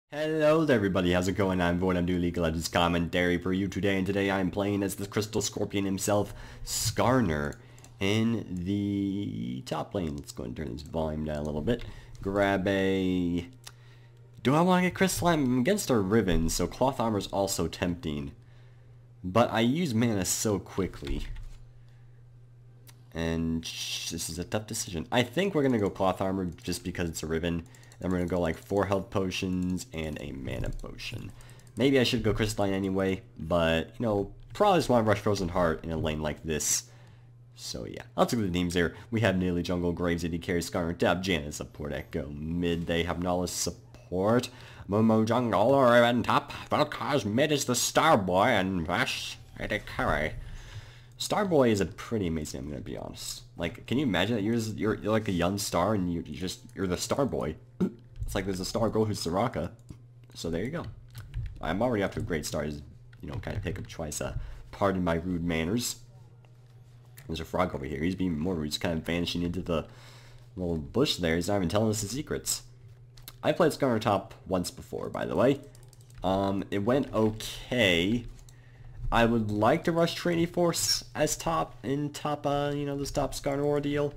Hello there everybody, how's it going? I'm Void, I'm doing League of Legends commentary for you today, and today I'm playing as the Crystal Scorpion himself, Skarner, in the top lane. Let's go and turn this volume down a little bit. Grab a... Do I want to get Crystalline? I'm against our Riven, so Cloth Armor is also tempting. But I use mana so quickly. And this is a tough decision. I think we're going to go Cloth Armor just because it's a Riven. Then we're going to go like 4 health potions and a mana potion. Maybe I should go Crystalline anyway, but, you know, probably just want to rush Frozen Heart in a lane like this. So yeah, let's look at the teams here. We have Nearly Jungle, Graves, AD Carry, Skarner, Dab, Janet support, Echo. Mid, they have Nala support. Momo Jungle are on top. Valkar's mid is the Starboy, and Vash, AD Carry. Starboy is a pretty amazing, I'm gonna be honest. Like, can you imagine that you're like a young star and you're the Starboy? It's like there's a star girl who's Soraka. So there you go. I'm already off to a great start. Is, you know, kind of hiccup twice. Pardon my rude manners. There's a frog over here. He's being more rude. He's kind of vanishing into the little bush there. He's not even telling us his secrets. I played Skarner top once before, by the way. It went okay. I would like to rush Trinity Force as top in top, you know, this top Skarner ordeal.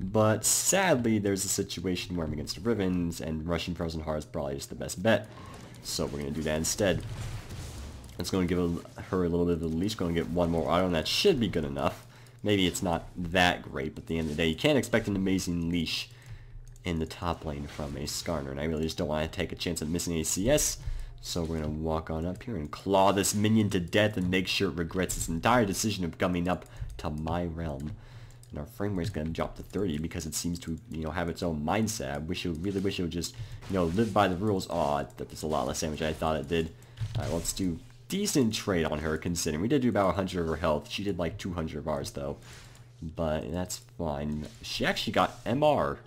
But sadly, there's a situation where I'm against Rivens, and rushing Frozen Heart is probably just the best bet. So we're going to do that instead. It's going to give her a little bit of a leash. Going to get one more auto, and that should be good enough. Maybe it's not that great, but at the end of the day, you can't expect an amazing leash in the top lane from a Skarner. And I really just don't want to take a chance of missing a CS. So we're going to walk on up here and claw this minion to death and make sure it regrets its entire decision of coming up to my realm. And our frame rate's going to drop to 30 because it seems to, you know, have its own mindset. I really wish it would just, you know, live by the rules. Oh, that was a lot less damage than I thought it did. Alright, let's do decent trade on her considering. We did do about 100 of her health. She did like 200 of ours though. But that's fine. She actually got MR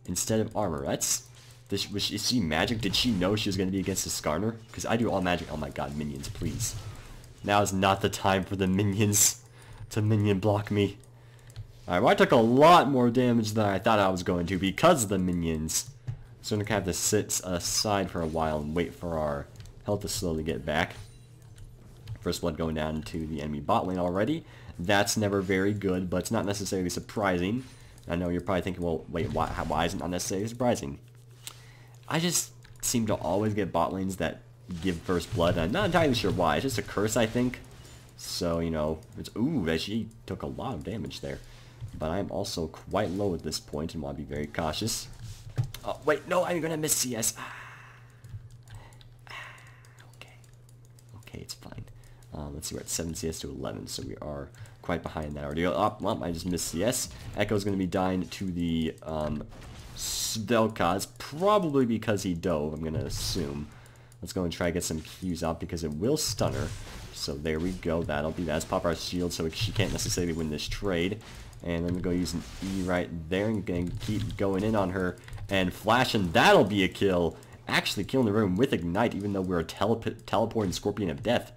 instead of armor. Is she magic? Did she know she was going to be against the Skarner? Because I do all magic. Oh my god, minions, please. Now is not the time for the minions to minion block me. Alright, well I took a lot more damage than I thought I was going to because of the minions. So I'm going to have to sit aside for a while and wait for our health to slowly get back. First blood going down to the enemy bot lane already. That's never very good, but it's not necessarily surprising. I know you're probably thinking, well, wait, why is it not necessarily surprising? I just seem to always get bot lanes that give first blood. I'm not entirely sure why. It's just a curse, I think. So, you know, it's... Ooh, she took a lot of damage there. But I'm also quite low at this point and want to be very cautious. Oh, wait, no, I'm going to miss CS. Okay. Okay, it's fine. Let's see, we're at 7 CS to 11, so we are quite behind that ordeal. Oh, well, I just missed CS. Echo's going to be dying to the... Vel'Koz, probably because he dove, I'm gonna assume. Let's go and try to get some Qs out because it will stun her. So there we go, that'll be that. Let's pop our shield so she can't necessarily win this trade. And then we'll go use an E right there and keep going in on her. And flash, and that'll be a kill. Actually killing the room with Ignite, even though we're a teleporting Scorpion of Death.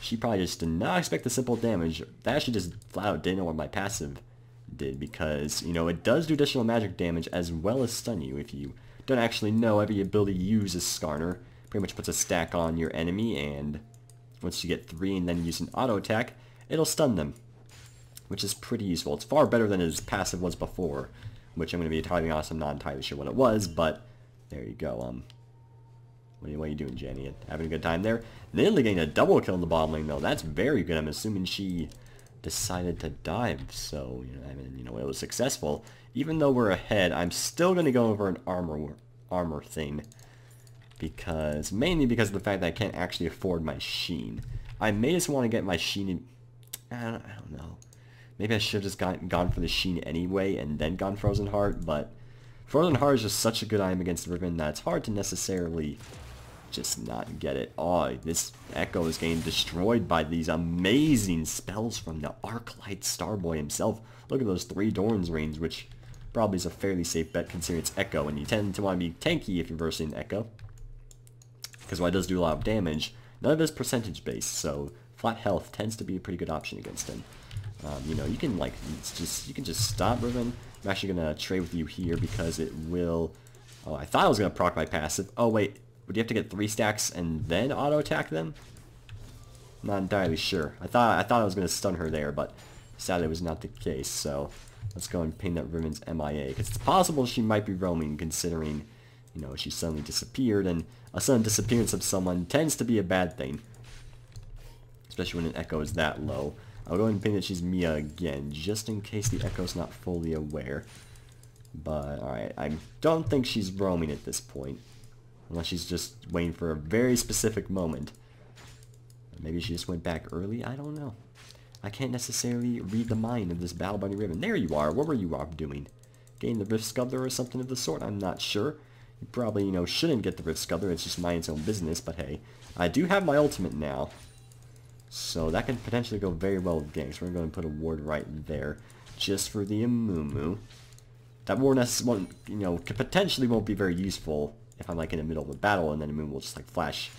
She probably just did not expect the simple damage. That actually just flat out didn't know what my passive did, because, you know, it does do additional magic damage as well as stun you. If you don't actually know, every ability you use as Skarner pretty much puts a stack on your enemy, and once you get 3 and then use an auto attack, it'll stun them, which is pretty useful. It's far better than his passive was before, which I'm going to be entirely honest, I'm not entirely sure what it was, but there you go. What are you doing, Jenny? Having a good time there? Nearly getting a double kill in the bottom lane though. That's very good. I'm assuming she decided to dive, so you know, it was successful. Even though we're ahead, I'm still going to go over an armor thing, because mainly because of the fact that I can't actually afford my Sheen. I may just want to get my Sheen in, I don't know. Maybe I should have just gone for the Sheen anyway and then gone Frozen Heart, but Frozen Heart is just such a good item against Riven that it's hard to necessarily just not get it. Oh, this Echo is getting destroyed by these amazing spells from the Arclight Starboy himself. Look at those 3 Doran's Reigns, which probably is a fairly safe bet considering it's Echo, and you tend to want to be tanky if you're versing Echo, because while it does do a lot of damage, none of it is percentage based, so flat health tends to be a pretty good option against him. You know, you can just stop Riven. I'm actually gonna trade with you here because it will... Oh, I thought I was gonna proc my passive. Oh wait, Would you have to get 3 stacks and then auto-attack them? Not entirely sure. I thought I was going to stun her there, but sadly it was not the case. So let's go and ping that Riven's MIA, because it's possible she might be roaming, considering, you know, she suddenly disappeared, and a sudden disappearance of someone tends to be a bad thing, especially when an echo is that low. I'll go ahead and ping that she's Mia again, just in case the echo's not fully aware. But alright, I don't think she's roaming at this point, unless she's just waiting for a very specific moment. Maybe she just went back early, I don't know. I can't necessarily read the mind of this Battle Bunny Riven. There you are, what were you doing? Getting the Rift Scuttler or something of the sort? I'm not sure. You probably, you know, shouldn't get the Rift Scuttler, it's just minding its own business, but hey. I do have my ultimate now, so that can potentially go very well with ganks. We're going to put a ward right there, just for the Amumu. That ward won't, you know, potentially won't be very useful if I'm like in the middle of a battle, and then Amumu will just like flash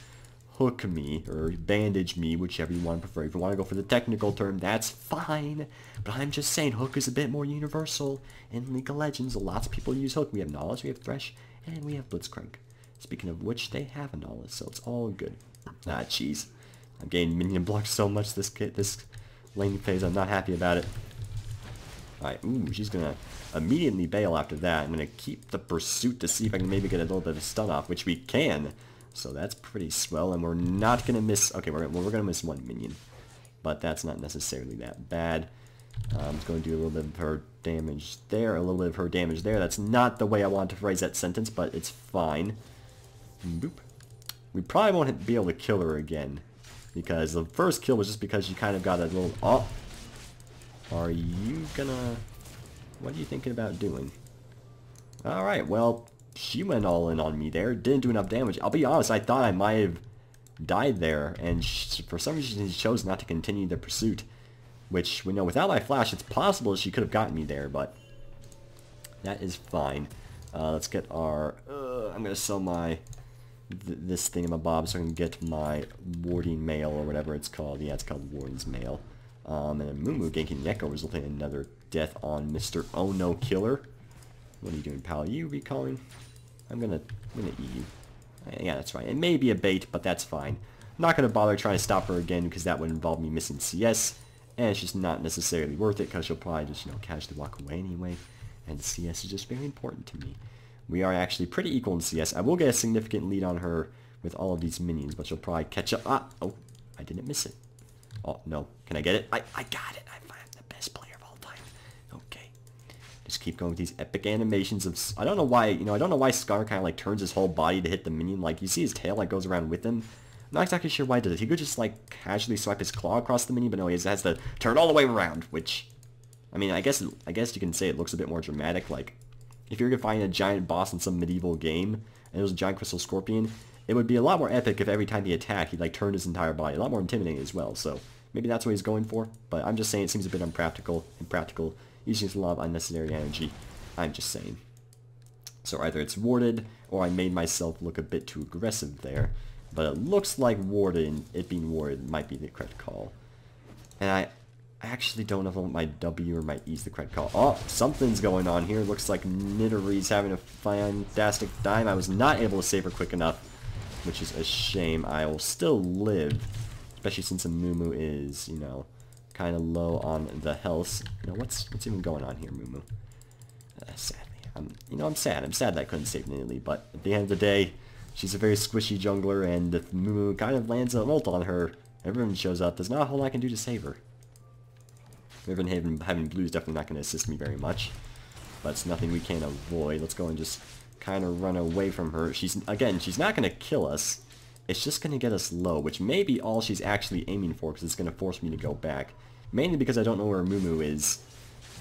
hook me, or bandage me, whichever you want to prefer. If you want to go for the technical term, that's fine. But I'm just saying, hook is a bit more universal. In League of Legends, lots of people use hook. We have Knowledge, we have Thresh, and we have Blitzcrank. Speaking of which, they have a Knowledge, so it's all good. Ah, jeez. I'm getting minion blocked so much this laning phase, I'm not happy about it. Alright, ooh, she's gonna immediately bail after that. I'm gonna keep the pursuit to see if I can maybe get a little bit of stun off, which we can. So that's pretty swell, and we're not gonna miss. Okay, we're gonna miss 1 minion, but that's not necessarily that bad. I'm just going to do a little bit of her damage there, a little bit of her damage there. That's not the way I want to phrase that sentence, but it's fine. Boop. We probably won't be able to kill her again, because the first kill was just because she kind of got a little. Oh, are you gonna? What are you thinking about doing? All right, well. She went all in on me there, didn't do enough damage. I'll be honest, I thought I might have died there, and for some reason she chose not to continue the pursuit. Which, we know, without my flash, it's possible she could have gotten me there, but that is fine. Let's get our... I'm going to sell my... this thingamabob so I can get my warding mail, or whatever it's called. Yeah, it's called Warden's Mail. And then Mumu ganking the Echo, resulting in another death on Mr. Oh No Killer. What are you doing, pal? Are you recalling? I'm gonna eat you. Yeah, that's right. It may be a bait, but that's fine. I'm not gonna bother trying to stop her again, because that would involve me missing CS, and it's just not necessarily worth it, because she'll probably just, you know, casually walk away anyway, and CS is just very important to me. We are actually pretty equal in CS. I will get a significant lead on her with all of these minions, but she'll probably catch up. Ah! Oh, I didn't miss it. Oh, no. Can I get it? I got it. I'm the best player of all time. Okay. Just keep going with these epic animations of... I don't know why, you know, I don't know why Skarner kind of like turns his whole body to hit the minion. Like, you see his tail like goes around with him. I'm not exactly sure why he does it. He could just like casually swipe his claw across the minion, but no, he has to turn all the way around, which... I mean, I guess you can say it looks a bit more dramatic. Like, if you're gonna find a giant boss in some medieval game, and it was a giant crystal scorpion, it would be a lot more epic if every time he attacked, he like turned his entire body. A lot more intimidating as well, so... Maybe that's what he's going for, but I'm just saying it seems a bit impractical, using a lot of unnecessary energy. I'm just saying. So either it's warded, or I made myself look a bit too aggressive there. But it looks like warded, it being warded might be the correct call. And I actually don't know if I want my W or my E is the correct call. Oh, something's going on here. Looks like Nidori's having a fantastic time. I was not able to save her quick enough, which is a shame. I will still live. Especially since Amumu is, you know, kind of low on the health. You know, what's even going on here, Mumu? Sadly, I'm sad. I'm sad that I couldn't save Nidalee, but at the end of the day, she's a very squishy jungler, and if Mumu kind of lands an ult on her, everyone shows up. There's not a whole lot I can do to save her. Riven having blue is definitely not going to assist me very much, but it's nothing we can't avoid. Let's go and just kind of run away from her. She's not going to kill us. It's just going to get us low, which may be all she's actually aiming for, because it's going to force me to go back. Mainly because I don't know where Mumu is,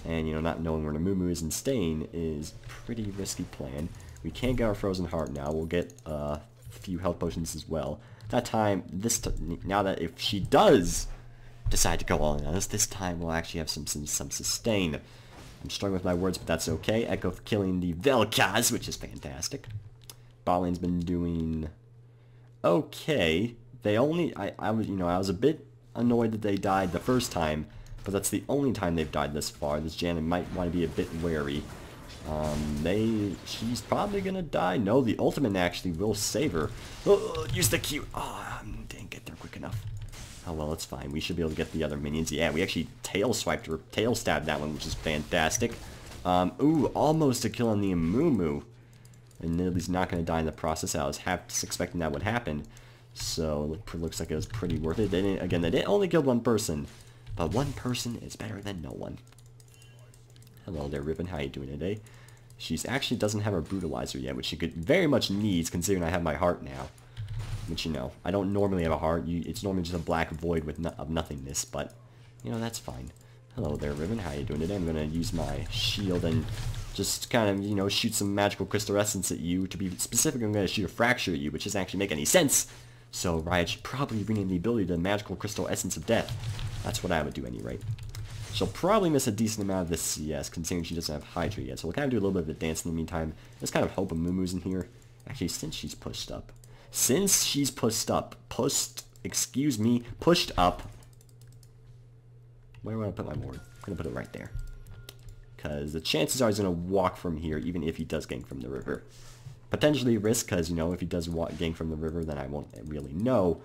and, you know, not knowing where Mumu is and staying is a pretty risky plan. We can't get our Frozen Heart now. We'll get a few health potions as well. That time, now that if she does decide to go all in on us, this time we'll actually have some sustain. I'm struggling with my words, but that's okay. Echo killing the Vel'Koz, which is fantastic. Bot lane's been doing... okay. They only... I was a bit annoyed that they died the first time, but that's the only time they've died this far. This Janet might want to be a bit wary. She's probably gonna die. No, the ultimate actually will save her. Oh, use the Q. Oh, didn't get there quick enough. Oh well, it's fine. We should be able to get the other minions. Yeah, we actually tail swiped her, tail stabbed that one, which is fantastic. Ooh, almost a kill on the Amumu. And Nidalee's not gonna die in the process. I was half expecting that would happen. So it looks like it was pretty worth it. They didn't only kill one person, but one person is better than no one. Hello there, Ribbon. How you doing today? She's actually doesn't have her brutalizer yet, which she could very much needs, considering I have my heart now. Which, you know, I don't normally have a heart. It's normally just a black void with of nothingness, but, you know, that's fine. Hello there, Ribbon. How you doing today? I'm gonna use my shield and just kind of, you know, shoot some magical crystal essence at you. To be specific, I'm gonna shoot a fracture at you, which doesn't actually make any sense. So Riot should probably rename the ability to magical crystal essence of death. That's what I would do anyway. She'll probably miss a decent amount of this CS, considering she doesn't have Hydra yet. So we'll kind of do a little bit of a dance in the meantime. Just kind of hope Amumu's in here. Actually, since she's pushed up. Pushed up. Where would I put my ward? I'm going to put it right there. Because the chances are he's going to walk from here, even if he does gank from the river. Potentially risk, because, you know, if he does gank from the river, then I won't really know.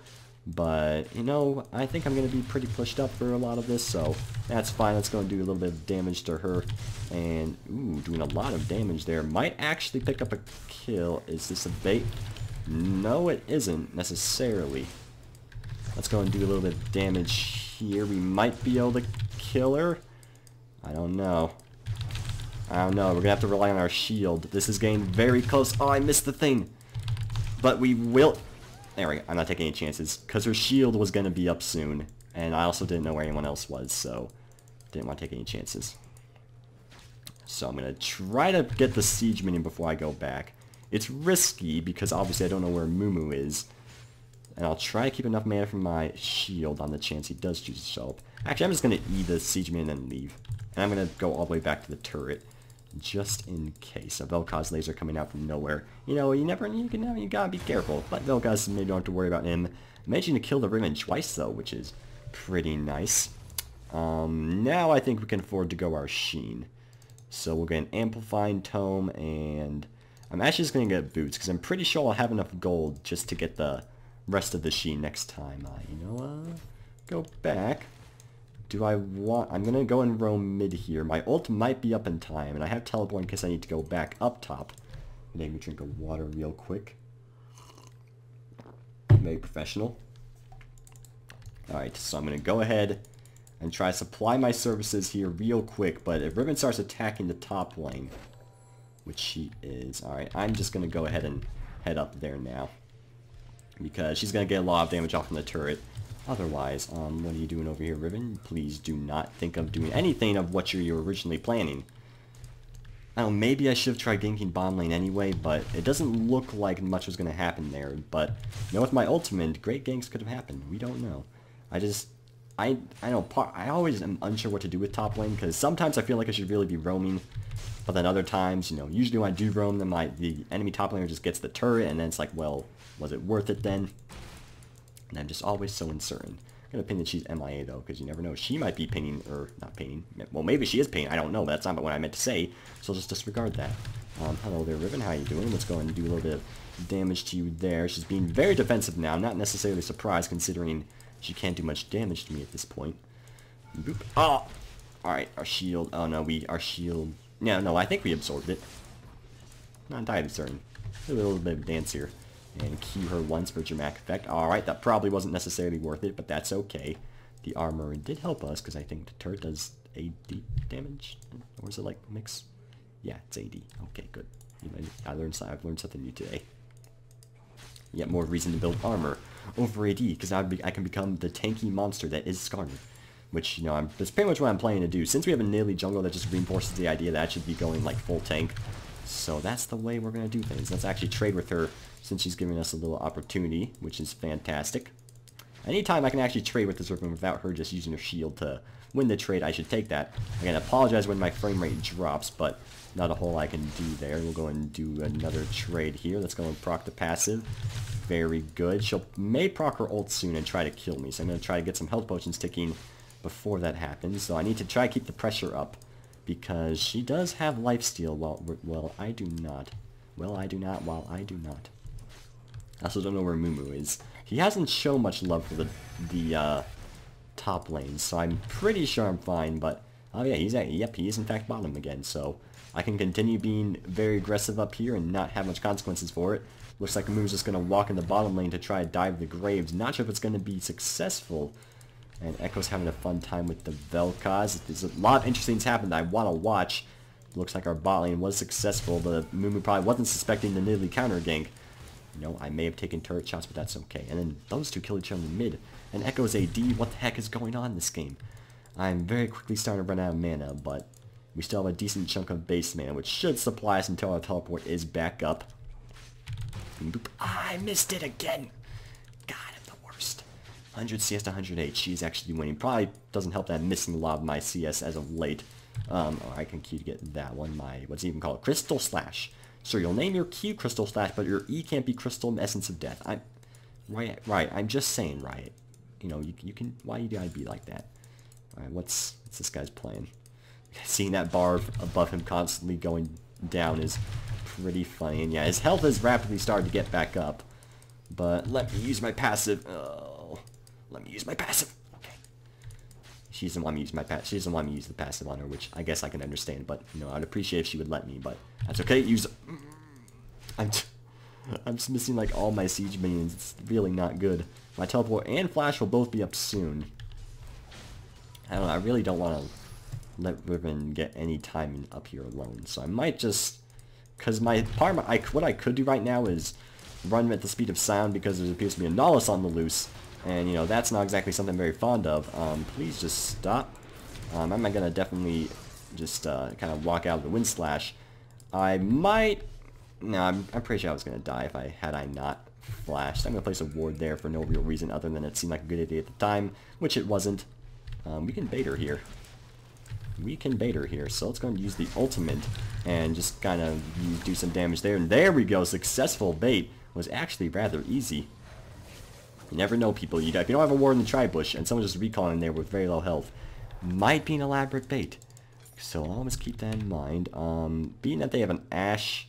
But, you know, I think I'm going to be pretty pushed up for a lot of this, so that's fine. Let's go and do a little bit of damage to her. And, ooh, doing a lot of damage there. Might actually pick up a kill. Is this a bait? No, it isn't, necessarily. Let's go and do a little bit of damage here. We might be able to kill her. I don't know. We're going to have to rely on our shield. This is getting very close. Oh, I missed the thing. But we will... There we go. I'm not taking any chances, because her shield was going to be up soon, and I also didn't know where anyone else was, so didn't want to take any chances. So I'm going to try to get the siege minion before I go back. It's risky, because obviously I don't know where Mumu is, and I'll try to keep enough mana from my shield on the chance he does choose to show up. Actually, I'm just going to E the siege minion and leave, and I'm going to go all the way back to the turret. Just in case. A Vel'Koz laser coming out from nowhere. You know, you gotta be careful. But Vel'Koz, maybe don't have to worry about him. Managing to kill the Riven twice though, which is pretty nice. Now I think we can afford to go our Sheen. So we'll get an Amplifying Tome, and I'm actually just gonna get boots, because I'm pretty sure I'll have enough gold just to get the rest of the Sheen next time. Go back. I'm going to go and roam mid here. My ult might be up in time, and I have teleport in case I need to go back up top. Let me drink of water real quick. Very professional. Alright, so I'm going to go ahead and try to supply my services here real quick, but if Riven starts attacking the top lane, which she is, alright, I'm just going to go ahead and head up there now. Because she's going to get a lot of damage off from the turret. Otherwise, what are you doing over here, Riven? Please do not think of doing anything of what you were originally planning. I don't know, maybe I should have tried ganking bottom lane anyway, but it doesn't look like much was going to happen there. But, you know, with my ultimate, great ganks could have happened. We don't know. I always am unsure what to do with top lane, because sometimes I feel like I should really be roaming. But then other times, you know, usually when I do roam, then the enemy top laner just gets the turret, and then it's like, well, was it worth it then? And I'm just always so uncertain. I'm going to ping that she's MIA though, because you never know. She might be pinging, or not pinging. Well, maybe she is pinging. I don't know, but that's not what I meant to say. So I'll just disregard that. Hello there, Riven. How you doing? Let's go and do a little bit of damage to you there. She's being very defensive now. I'm not necessarily surprised, considering she can't do much damage to me at this point. Boop. Oh! Alright, our shield. Oh no, our shield. No, I think we absorbed it. Not entirely certain. Do a little bit of dance here. And Q her once for dramatic effect. Alright, that probably wasn't necessarily worth it, but that's okay. The armor did help us, because I think the turret does AD damage. Or is it like mix? Yeah, it's AD. Okay, good. I've learned something new today. Yet more reason to build armor over AD, because I can become the tanky monster that is Skarner. Which, you know, that's pretty much what I'm planning to do. Since we have a Nidalee jungle, that just reinforces the idea that I should be going like full tank. So that's the way we're going to do things. Let's actually trade with her, since she's giving us a little opportunity, which is fantastic. Anytime I can actually trade with this Riven without her just using her shield to win the trade, I should take that. Again, I apologize when my frame rate drops, but not a whole lot I can do there. We'll go and do another trade here. Let's go and proc the passive. Very good. She may proc her ult soon and try to kill me, so I'm going to try to get some health potions ticking before that happens. So I need to try to keep the pressure up, because she does have lifesteal, well, I do not. Well, I do not, while I do not. I also don't know where Mumu is. He hasn't shown much love for the top lane, so I'm pretty sure I'm fine, but... Oh yeah, he is in fact bottom again, so... I can continue being very aggressive up here and not have much consequences for it. Looks like Mumu's just going to walk in the bottom lane to try to dive the Graves. Not sure if it's going to be successful. And Echo's having a fun time with the Vel'Koz. There's a lot of interesting things happening that I want to watch. Looks like our bot lane was successful, but Mumu probably wasn't suspecting the Nidalee counter gank. You know, I may have taken turret shots, but that's okay. And then those two kill each other in the mid. And Echo's AD, what the heck is going on in this game? I'm very quickly starting to run out of mana, but we still have a decent chunk of base mana, which should supply us until our teleport is back up. Boop. Ah, I missed it again! God, I'm the worst. 100 CS to 108, she's actually winning. Probably doesn't help that I'm missing a lot of my CS as of late. Oh, I can Q to get that one, what's it even called? Crystal Slash. So you'll name your Q Crystal Slash, but your E can't be Crystal Essence of Death. Right, I'm just saying, Riot. You know, you can, why you gotta be like that? Alright, what's this guy's plan? Seeing that bar above him constantly going down is pretty funny. And yeah, his health has rapidly started to get back up. But let me use my passive. Oh, let me use my passive. Okay. She doesn't want me to use my passive. She doesn't want me to use the passive on her, which I guess I can understand. But, you know, I'd appreciate if she would let me. But that's okay. Use... I'm just missing, like, all my siege minions. It's really not good. My teleport and flash will both be up soon. I don't know. I really don't want to let Riven get any time up here alone. So I might just... Because what I could do right now is run at the speed of sound because there appears to be a Nihilus on the loose. And, you know, that's not exactly something I'm very fond of. Please just stop. I'm going to definitely just kind of walk out of the Wind Slash. I might... No, I'm pretty sure I was going to die had I not flashed. I'm going to place a ward there for no real reason other than it seemed like a good idea at the time, which it wasn't. We can bait her here. So let's go and use the ultimate and just kind of do some damage there. And there we go, successful bait. Was actually rather easy. You never know, people. If you don't have a ward in the tri-bush and someone's just recalling there with very low health, might be an elaborate bait. So I'll always keep that in mind. Being that they have an Ashe,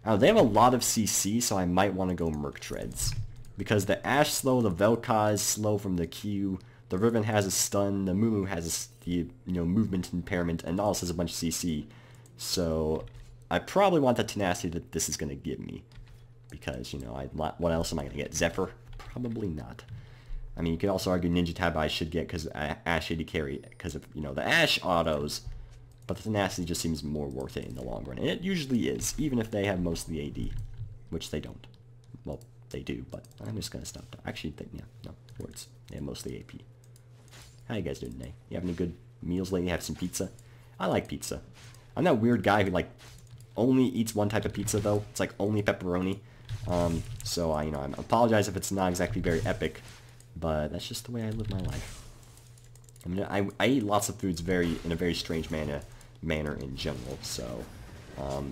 they have a lot of CC, so I might want to go Merc Treads. Because the Ashe slow, the Vel'Koz slow from the Q, the Riven has a stun, the Mumu has the movement impairment, and also has a bunch of CC. So I probably want the tenacity that this is going to give me. Because, you know, what else am I going to get? Zephyr? Probably not. I mean, you could also argue Ninja Tab I should get because Ashe AD carry, because of, you know, the Ashe autos. But the tenacity just seems more worth it in the long run. And it usually is, even if they have most of the AD. Which they don't. Well, they do, but I'm just going to stop. Actually, yeah, no, words. They have most of the AP. How you guys doing today? You have any good meals lately? Have some pizza? I like pizza. I'm that weird guy who, like, only eats one type of pizza, though. It's, like, only pepperoni. So, I apologize if it's not exactly very epic, but that's just the way I live my life. I mean, I eat lots of foods in a very strange manner in general, so,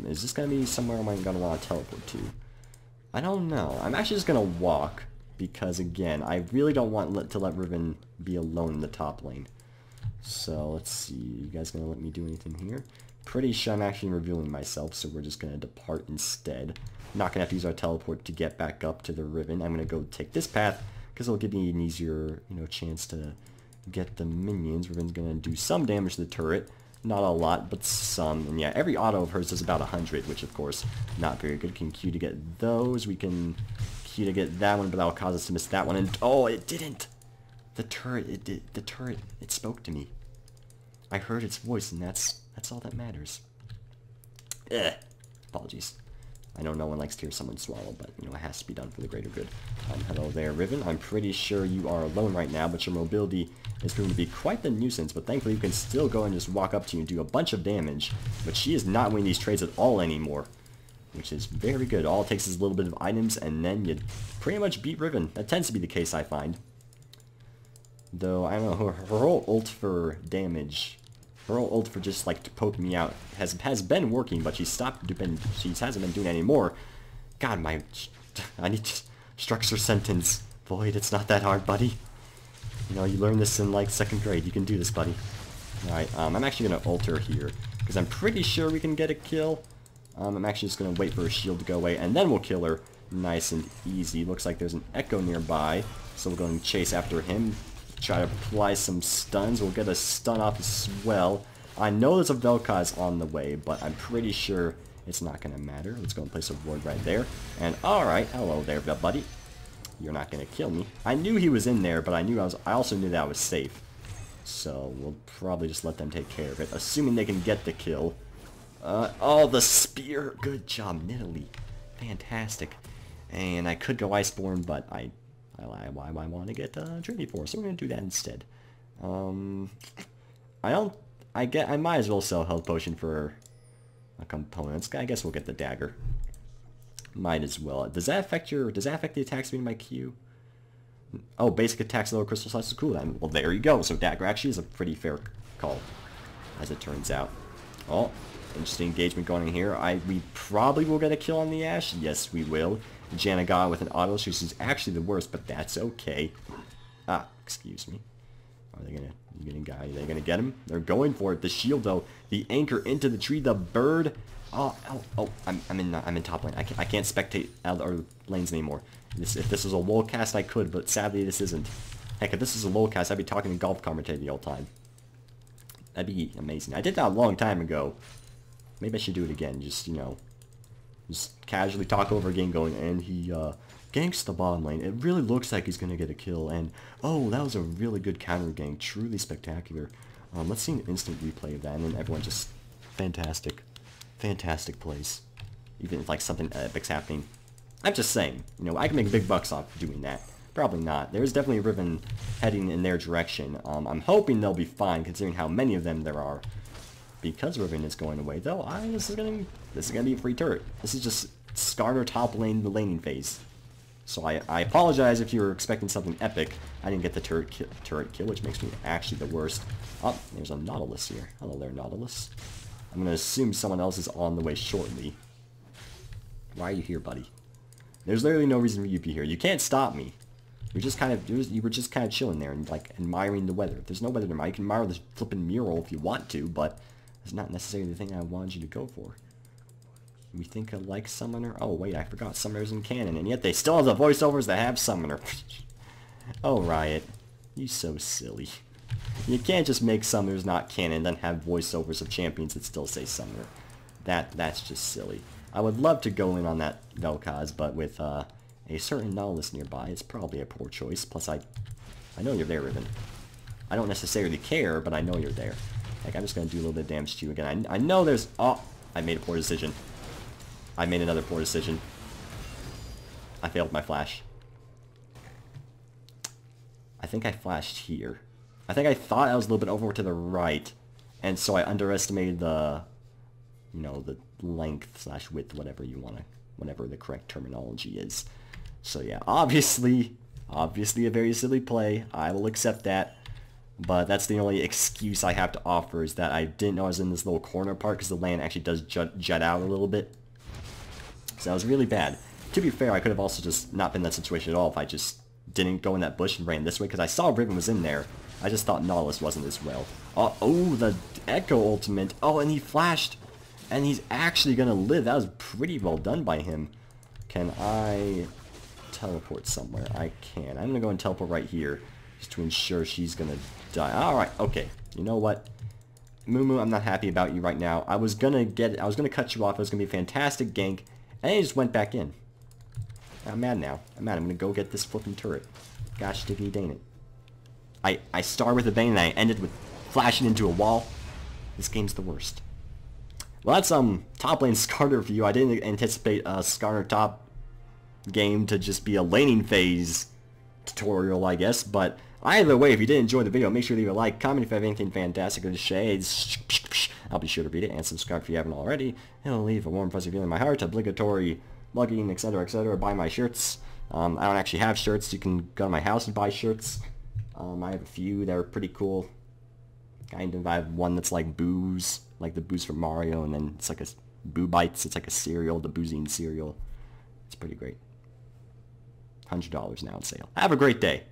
is this going to be somewhere I'm going to want to teleport to? I don't know. I'm actually just going to walk, because, again, I really don't want to let Riven be alone in the top lane. So, let's see. You guys going to let me do anything here? Pretty sure I'm actually revealing myself, so we're just going to depart instead. Not going to have to use our teleport to get back up to the Riven. I'm going to go take this path, because it'll give me an easier, chance to get the minions. Riven's going to do some damage to the turret. Not a lot, but some. And yeah, every auto of hers does about 100, which of course, not very good. Can Q to get those. We can Q to get that one, but that'll cause us to miss that one. And oh, it didn't! The turret, it did. The turret, it spoke to me. I heard its voice, and that's all that matters. Ugh. Apologies. I know no one likes to hear someone swallow, but, it has to be done for the greater good. Hello there, Riven. I'm pretty sure you are alone right now, but your mobility is going to be quite the nuisance, but thankfully you can still go and just walk up to you and do a bunch of damage. But she is not winning these trades at all anymore, which is very good. All it takes is a little bit of items, and then you pretty much beat Riven. That tends to be the case, I find. Though, I don't know, her whole ult for damage... Her whole ult for just, like, to poke me out has been working, but she hasn't been doing it anymore. God, I need to structure sentence. Void, it's not that hard, buddy. You learn this in, like, 2nd grade. You can do this, buddy. Alright, I'm actually going to alter here, because I'm pretty sure we can get a kill. I'm actually just going to wait for her shield to go away, and then we'll kill her nice and easy. Looks like there's an Echo nearby, so we'll go and chase after him. Try to apply some stuns. We'll get a stun off as well. I know there's a Vel'Koz on the way, but I'm pretty sure it's not going to matter. Let's go and place a ward right there. And alright, hello there, buddy. You're not going to kill me. I knew he was in there, but I also knew that I was safe. So we'll probably just let them take care of it, assuming they can get the kill. Oh, the spear. Good job, Nidalee. Fantastic. And I could go Iceborne, but I want to get Trinity Force, so we're going to do that instead. I might as well sell Health Potion for a component. I guess we'll get the dagger. Might as well. Does that affect the attack speed of my Q? Oh, basic attacks lower crystal slices is cool then. Well, there you go. So dagger actually is a pretty fair call, as it turns out. Oh, interesting engagement going in here. We probably will get a kill on the Ashe. Yes, we will. Janna got with an auto. She's actually the worst, but that's okay. Ah, excuse me. Are they gonna get him? They're going for it. The shield though, the anchor into the tree, the bird. Oh, I'm in top lane. I can't spectate other lanes anymore. If this was a low cast, I could, but sadly this isn't. Heck, if this was a low cast, I'd be talking to golf commentator the whole time. That'd be amazing. I did that a long time ago. Maybe I should do it again. Just, you know, just casually talk over a game going, and he ganks the bottom lane. It really looks like he's gonna get a kill, and oh, that was a really good counter gank. Truly spectacular. Let's see an instant replay of that, and then everyone just fantastic plays. Even if like something epic's happening. I'm just saying, you know, I can make big bucks off doing that. Probably not. There's definitely a Riven heading in their direction. I'm hoping they'll be fine considering how many of them there are. Because Riven is going away, though, this is gonna be a free turret. This is just Skarner top lane the laning phase. So I apologize if you were expecting something epic. I didn't get the turret kill, which makes me actually the worst. Oh, there's a Nautilus here. Hello there, Nautilus. I'm gonna assume someone else is on the way shortly. Why are you here, buddy? There's literally no reason for you to be here. You can't stop me. You were just kind of chilling there and like admiring the weather. If there's no weather to admire, you can admire this flipping mural if you want to, but it's not necessarily the thing I wanted you to go for. We think I like Summoner? Oh wait, I forgot Summoner's in canon, and yet they still have the voiceovers that have Summoner. Oh, Riot. You so silly. You can't just make Summoners not canon, then have voiceovers of champions that still say Summoner. That's just silly. I would love to go in on that Vel'Koz, but with a certain Nautilus nearby, it's probably a poor choice. Plus, I know you're there, Riven. I don't necessarily care, but I know you're there. Like, I'm just going to do a little bit of damage to you again. I know there's... Oh, I made a poor decision. I made another poor decision. I failed my flash. I think I flashed here. I think I thought I was a little bit over to the right, and so I underestimated the, you know, the length / width, whatever you want to, whatever the correct terminology is. So yeah, obviously a very silly play. I will accept that. But that's the only excuse I have to offer, is that I didn't know I was in this little corner part because the land actually does jut out a little bit. So that was really bad. To be fair, I could have also just not been in that situation at all if I just didn't go in that bush and ran this way, because I saw Riven was in there. I just thought Nautilus wasn't as well. Oh, the Echo ultimate. Oh, and he flashed. And he's actually going to live. That was pretty well done by him. Can I teleport somewhere? I can. I'm going to go and teleport right here, just to ensure she's going to die. Alright, okay. You know what? Mumu, I'm not happy about you right now. I was gonna cut you off. It was gonna be a fantastic gank, and he just went back in. I'm mad now. I'm mad. I'm gonna go get this flipping turret. Gosh diggity dang it. I started with a bang and I ended with flashing into a wall. This game's the worst. Well, that's top lane Skarner for you. I didn't anticipate a Skarner top game to just be a laning phase tutorial, I guess, but either way, if you did enjoy the video, make sure to leave a like, comment if you have anything fantastic to say. I'll be sure to read it, and subscribe if you haven't already. It'll leave a warm, fuzzy feeling in my heart. Obligatory mugging, etc., etc. Buy my shirts. I don't actually have shirts. You can go to my house and buy shirts. I have a few that are pretty cool. Kind of. I have one that's like Booze, like the Booze from Mario, and then it's like a Boo Bites. It's like a cereal, the Boozing cereal. It's pretty great. $100 now on sale. Have a great day.